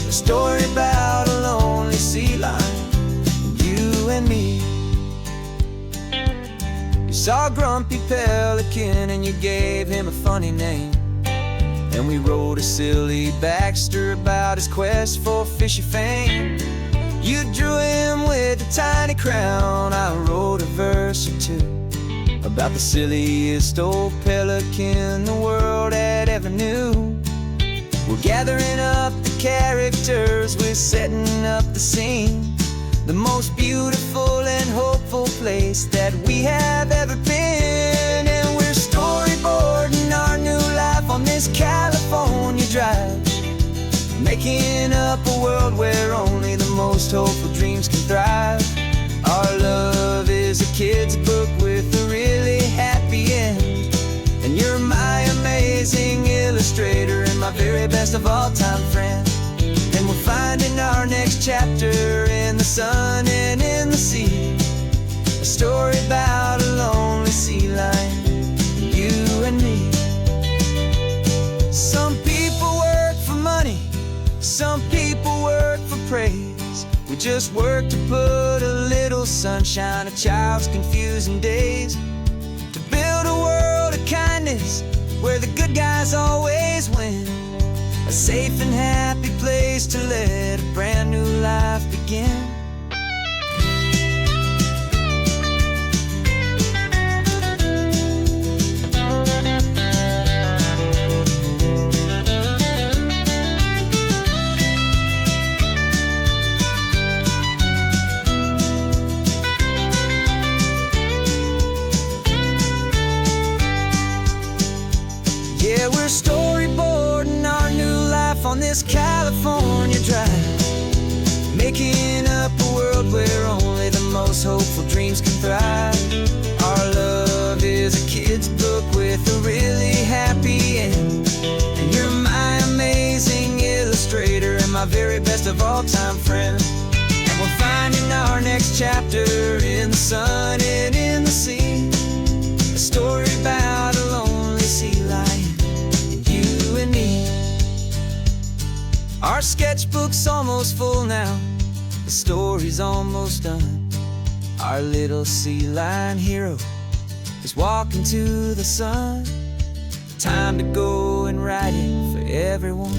a story about a lonely sea lion, you and me. You saw a grumpy pelican and you gave him a funny name, and we wrote a silly Baxter about his quest for fishy fame. You drew him with a tiny crown, I wrote a verse or two about the silliest old pelican the world had ever knew. We're gathering up the characters, we're setting up the scene, the most beautiful and hopeful place that we have ever been. And we're storyboarding our new life on this California drive, making up a world where only the most hopeful dreams can thrive. Our love is a kid's book with a really happy end, and you're my amazing illustrator and my very best of all time friend. And we're finding our next chapter in the sun and in the sea, a story about a lonely sea lion, you and me. Some people work for money, some people work for praise. We just work to put a little sunshine in a child's confusing days, to build a world of kindness where the good guys always win, a safe and happy place to let a brand new life begin. Yeah, we're storyboarding our new life on this California drive, making up a world where only the most hopeful dreams can thrive. Our love is a kid's book with a really happy end, and you're my amazing illustrator and my very best of all time friend. And we're finding our next chapter in the sun and in the sea, a story about a lonely sea lion, you and me. Our sketchbook's almost full now, the story's almost done. Our little sea lion hero is walking to the sun. Time to go and write it for everyone.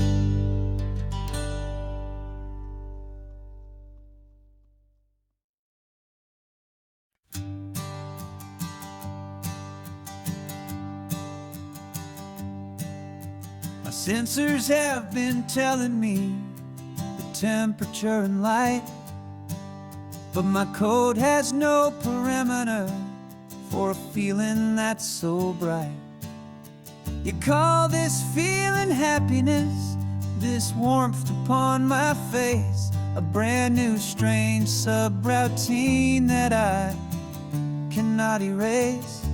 My sensors have been telling me the temperature and light, but my code has no perimeter for a feeling that's so bright. You call this feeling happiness, this warmth upon my face, a brand new strange subroutine that I cannot erase.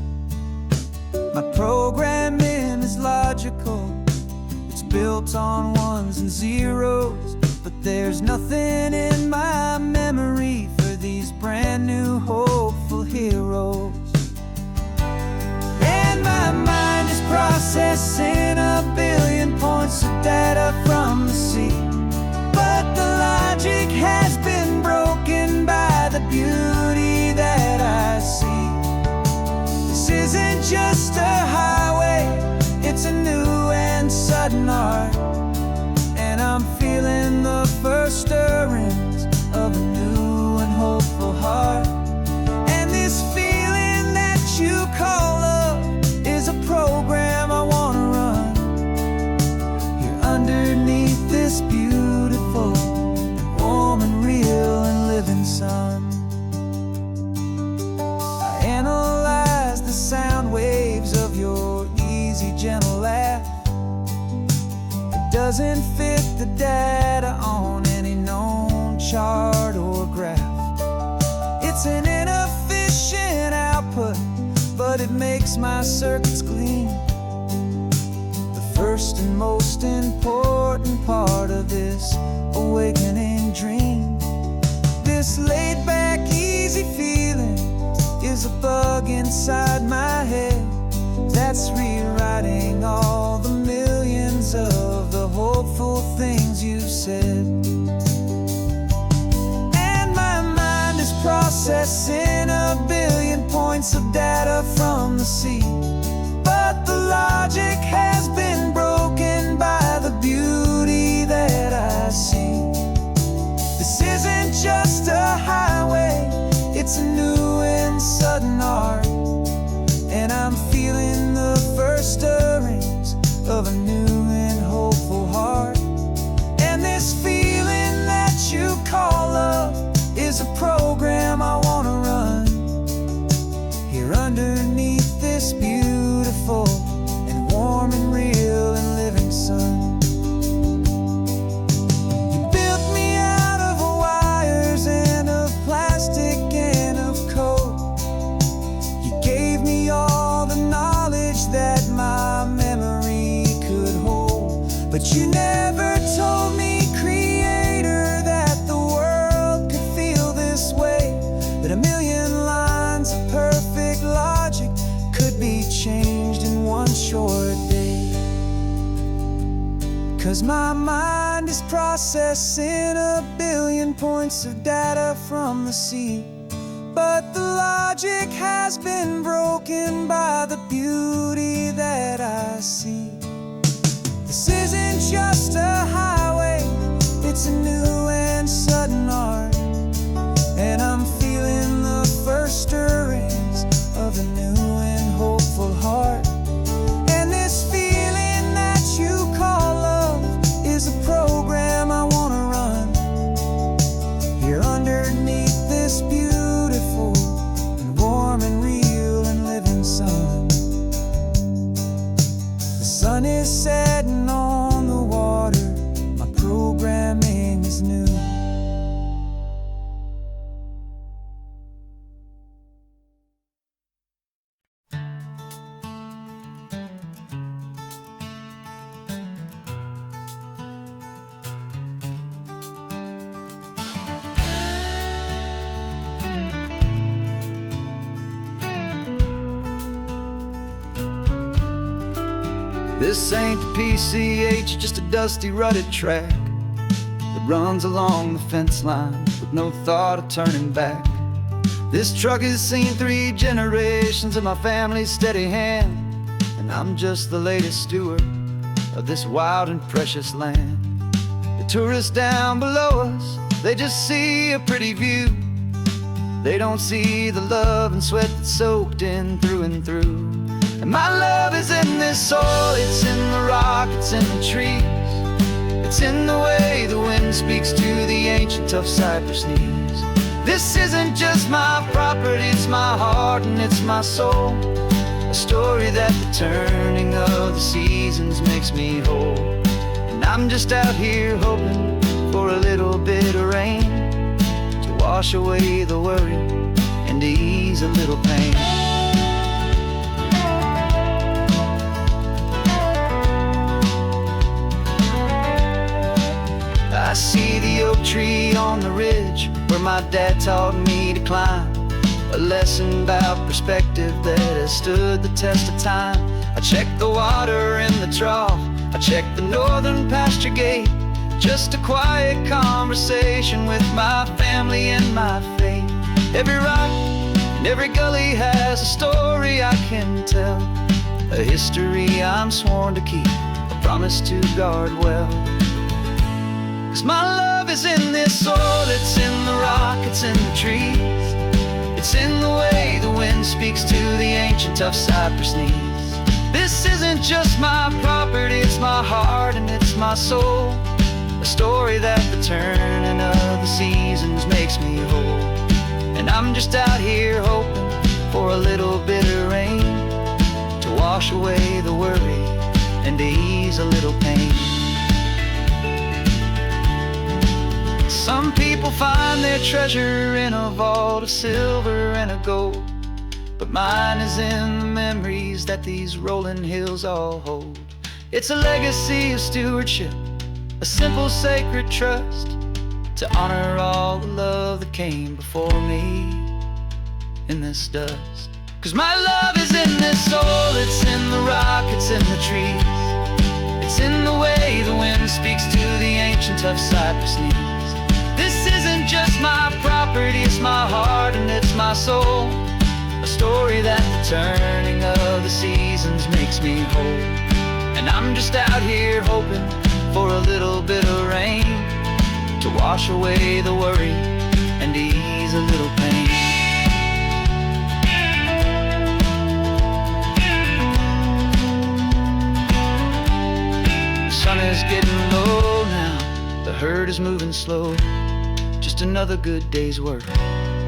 My programming is logical, it's built on ones and zeros, but there's nothing in my memory for these brand new hopeful heroes. And my mind is processing a billion points of data from the sea, but the logic has been broken by the beauty that I see. This isn't just a highway, it's a new and sudden art, and I'm feeling the first stirrings of a new and hopeful heart. And this feeling that you call love is a program I wanna run here underneath this beautiful, warm and real and living sun. I analyze the sound waves of your easy, gentle laugh. It doesn't fit the data on any known chart or graph. It's an inefficient output, but it makes my circuits gleam. The first and most important part of this awakening dream. This laid-back, easy feeling is a bug inside my head that's rewriting all the millions of the hopeful things you said. And my mind is processing a billion points of data from the sea, but the logic has been broken by the beauty that I see. This isn't just a highway, it's a new and sudden art, and I'm feeling the first stirrings of a new and hopeful heart. And this feeling that you call love is a program I wanna run here underneath this beautiful and warm and real and living sun. You built me out of wires and of plastic and of code. You gave me all the knowledge that my memory could hold, but you never told me, Creator, that the world could feel this way, that a million lines of perfect logic could be changed in one short day. 'Cause my mind is processing a billion points of data from the sea, but the logic has been broken by the beauty that I see. This isn't just a highway, it's a new and sudden art, and I'm feeling the first stirrings of a new and hopeful heart. And this feeling that you call love is a program I wanna run here underneath this beautiful and warm and real and living sun. The sun is setting on the water, my programming is new. This ain't the PCH, just a dusty, rutted track that runs along the fence line with no thought of turning back. This truck has seen 3 generations of my family's steady hand, and I'm just the latest steward of this wild and precious land. The tourists down below us, they just see a pretty view. They don't see the love and sweat that's soaked in through and through. And my love is in this soil, it's in the rock, it's in the trees. It's in the way the wind speaks to the ancient tough cypress knees. This isn't just my property, it's my heart and it's my soul. A story that the turning of the seasons makes me whole. And I'm just out here hoping for a little bit of rain to wash away the worry and to ease a little pain. I see the oak tree on the ridge where my dad taught me to climb. A lesson about perspective that has stood the test of time. I check the water in the trough, I check the northern pasture gate. Just a quiet conversation with my family and my faith. Every rock and every gully has a story I can tell, a history I'm sworn to keep, a promise to guard well. 'Cause my love is in this soil, it's in the rock, it's in the trees. It's in the way the wind speaks to the ancient tough cypress knees. This isn't just my property, it's my heart and it's my soul. A story that the turning of the seasons makes me whole. And I'm just out here hoping for a little bit of rain to wash away the worry and to ease a little pain. Some people find their treasure in a vault of silver and a gold, but mine is in the memories that these rolling hills all hold. It's a legacy of stewardship, a simple sacred trust, to honor all the love that came before me in this dust. 'Cause my love is in this soil, it's in the rock, it's in the trees. It's in the way the wind speaks to the ancient tough cypress knees. This isn't just my property, it's my heart and it's my soul. A story that the turning of the seasons makes me whole. And I'm just out here hoping for a little bit of rain to wash away the worry and ease a little pain. The sun is getting low now, the herd is moving slow. Just another good day's work,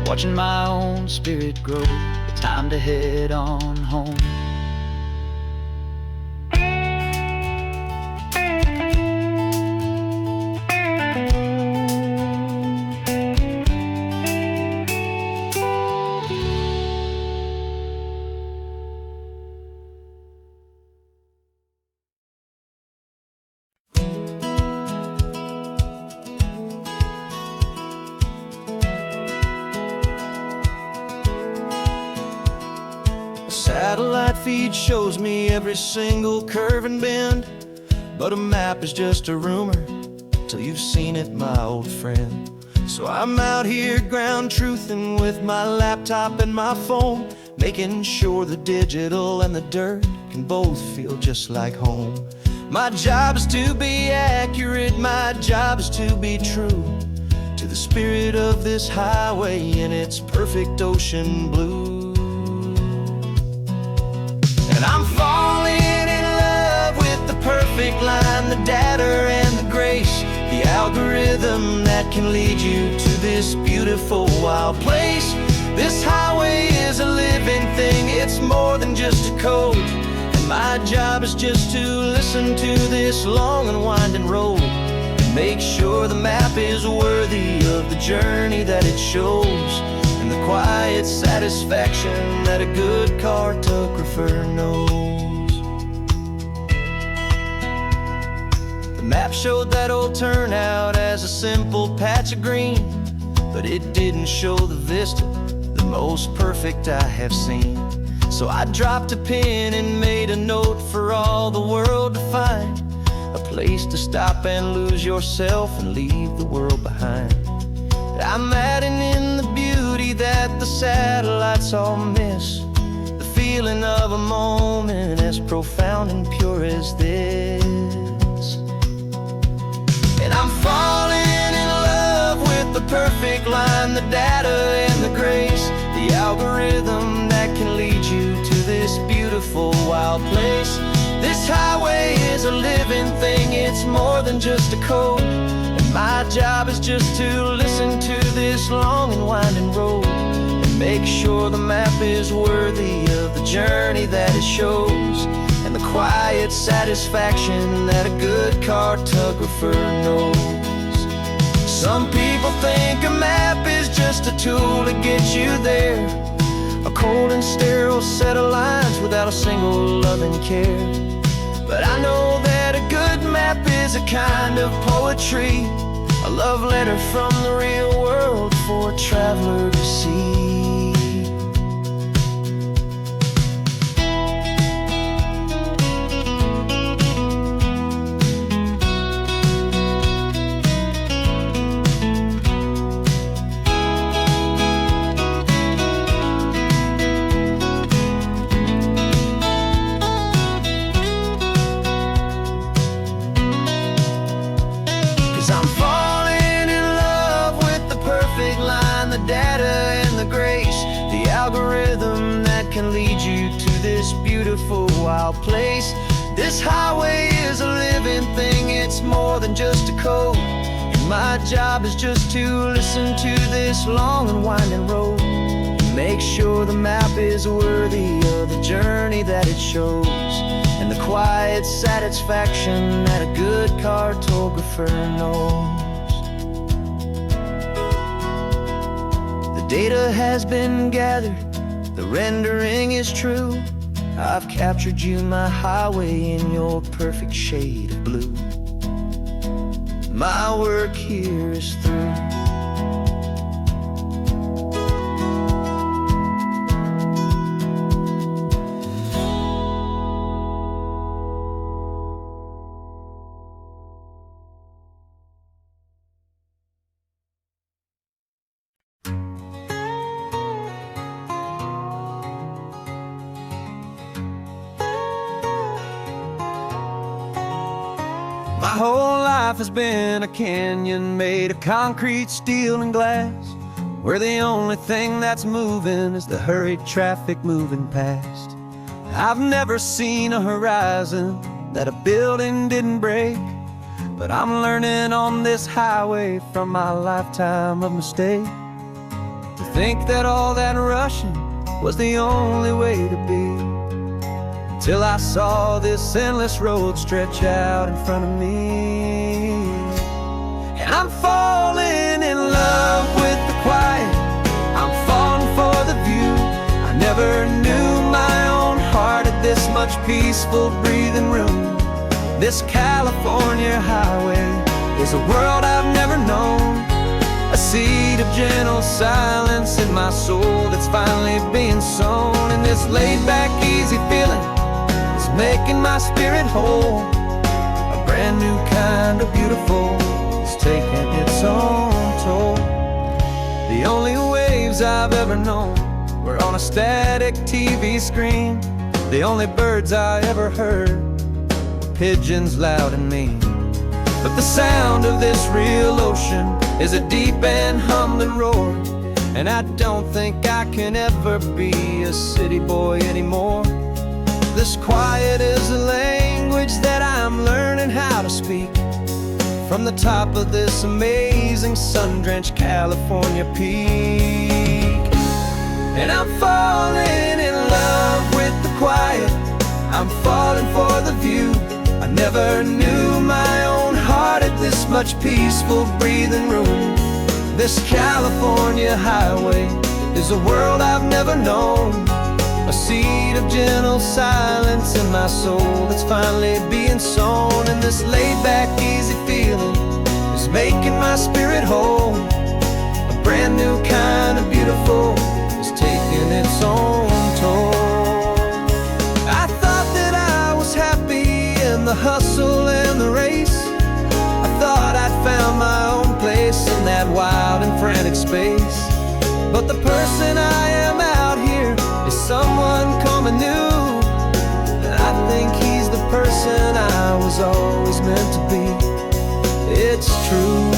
watching my own spirit grow. Time to head on home. Satellite feed shows me every single curve and bend, but a map is just a rumor till you've seen it, my old friend. So I'm out here ground truthing with my laptop and my phone, making sure the digital and the dirt can both feel just like home. My job is to be accurate, my job is to be true to the spirit of this highway in its perfect ocean blue. And I'm falling in love with the perfect line, the data and the grace, the algorithm that can lead you to this beautiful wild place. This highway is a living thing, it's more than just a code. And my job is just to listen to this long and winding road and make sure the map is worthy of the journey that it shows, and the quiet satisfaction that a good cartographer knows. The map showed that old turnout as a simple patch of green, but it didn't show the vista, the most perfect I have seen. So I dropped a pin and made a note for all the world to find, a place to stop and lose yourself and leave the world behind. I'm adding in the beauty that the satellites all miss, the feeling of a moment as profound and pure as this. And I'm falling in love with the perfect line, the data and the grace, the algorithm that can lead you to this beautiful beautiful, wild place. This highway is a living thing, it's more than just a code. And my job is just to listen to this long and winding road and make sure the map is worthy of the journey that it shows, and the quiet satisfaction that a good cartographer knows. Some people think a map is just a tool to get you there, a cold and sterile set of lines without a single loving care. But I know that a good map is a kind of poetry, a love letter from the real world for a traveler to see. 'Cause I'm falling in love with the perfect line, the data and the grace, the algorithm that can lead you to this beautiful wild place. This highway is a living thing, it's more than just a code. And my job is just to listen to this long and winding road and make sure the map is worthy of the journey that it shows, and the quiet satisfaction that a good cartographer knows. The data has been gathered, the rendering is true. I've captured you, my highway, in your perfect shade of blue. My work here is through. My whole life has been a canyon made of concrete, steel, and glass, where the only thing that's moving is the hurried traffic moving past. I've never seen a horizon that a building didn't break, but I'm learning on this highway from my lifetime of mistakes to think that all that rushing was the only way to be. Till I saw this endless road stretch out in front of me. And I'm falling in love with the quiet, I'm falling for the view. I never knew my own heart had this much peaceful breathing room. This California highway is a world I've never known, a seed of gentle silence in my soul that's finally being sown. And this laid-back, easy feeling making my spirit whole, a brand new kind of beautiful is taking its own toll. The only waves I've ever known were on a static TV screen. The only birds I ever heard were pigeons loud and mean. But the sound of this real ocean is a deep and humbling roar, and I don't think I can ever be a city boy anymore. This quiet is a language that I'm learning how to speak from the top of this amazing sun-drenched California peak. And I'm falling in love with the quiet, I'm falling for the view. I never knew my own heart had this much peaceful breathing room. This California highway is a world I've never known, a seed of gentle silence in my soul that's finally being sown. And this laid-back, easy feeling is making my spirit whole, a brand new kind of beautiful is taking its own toll. I thought that I was happy in the hustle and the race, I thought I'd found my own place in that wild and frantic space. But the person I am out here is someone coming new, and I think he's the person I was always meant to be. It's true,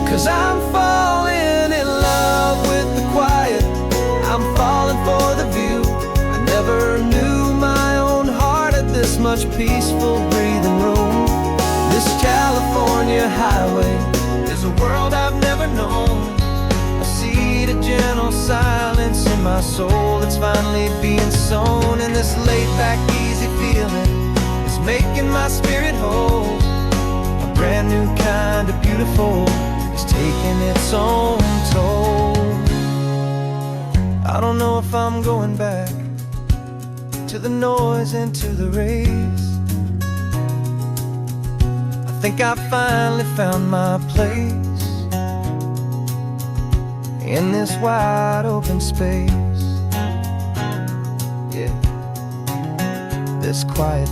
'cause I'm falling in love with the quiet, I'm falling for the view. much peaceful breathing room. This California highway is a world I've never known. I see the gentle silence in my soul that's finally being sown. And this laid-back, easy feeling is making my spirit whole. A brand new kind of beautiful is taking its own toll. I don't know if I'm going back to the noise and to the race. I think I finally found my place in this wide open space. Yeah, this quiet